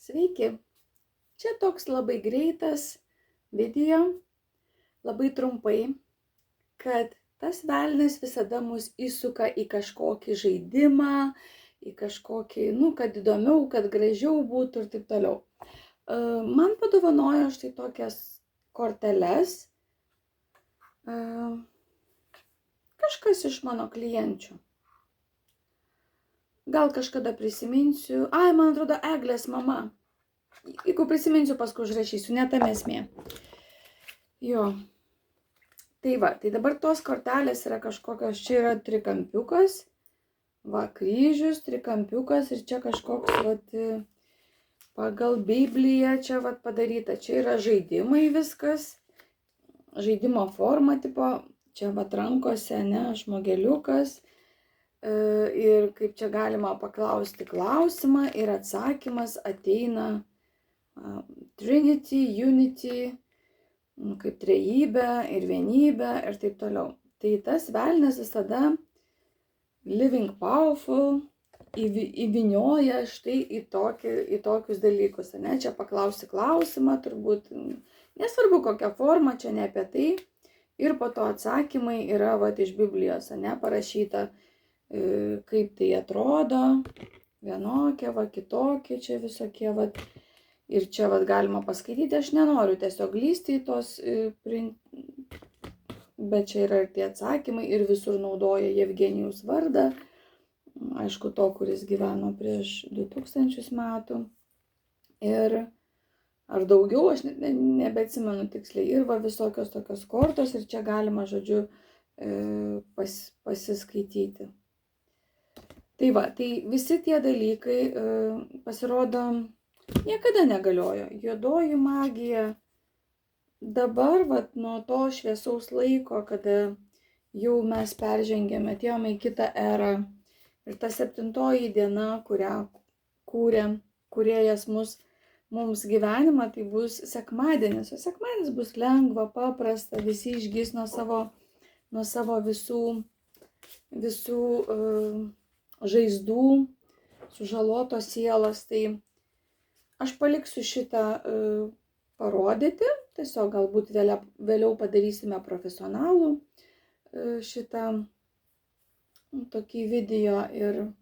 Sveiki! Čia toks labai greitas video, labai trumpai, kad tas velnias visada mus įsuka į kažkokį žaidimą, į kažkokį, kad įdomiau, kad gražiau būtų ir taip toliau. Man padovanojo štai tokias korteles kažkas iš mano klienčių. Gal kažkada prisiminsiu. Man atrodo, Eglės mama. Jeigu prisiminsiu, paskui užrašysiu, ne tam esmė. Jo. Tai dabar tos kortelės yra kažkokios, čia yra trikampiukas, kryžius, trikampiukas ir čia kažkoks, pagal Bibliją čia padaryta. Čia yra žaidimai viskas, žaidimo forma tipo, čia rankose, žmogeliukas. Ir kaip čia galima paklausti klausimą ir atsakymas ateina Trinity, Unity, kaip trejybė ir vienybė ir taip toliau. Tai tas velnias visada living powerful įvinioja štai į tokius dalykus. Čia paklausti klausimą, turbūt nesvarbu kokia forma, čia ne apie tai. Ir po to atsakymai yra iš Biblijos, parašyta, kaip tai atrodo, vienokie, kitokie, čia visokie, ir čia galima paskaityti, aš nenoriu tiesiog lysti į tos, bet čia yra ir tie atsakymai, ir visur naudoja Jevgenijaus vardą, aišku, to, kuris gyveno prieš 2000 metų, ir ar daugiau, aš nebeatsimenu tiksliai, ir visokios tokios kortos, ir čia galima, žodžiu, pasiskaityti. Tai visi tie dalykai pasirodo niekada negaliojo. Juodoji magija dabar, nuo to šviesaus laiko, kada jau mes peržengėme, atėjome į kitą erą, ir ta 7-oji diena, kurią kūrė kūrėjas mums gyvenimą, tai bus sekmadienis. O sekmadienis bus lengva, paprasta, visi išgys nuo savo visų žaizdų, sužalotos sielos. Tai aš paliksiu šitą parodyti, tiesiog galbūt vėliau padarysime profesionalų šitą tokį video, ir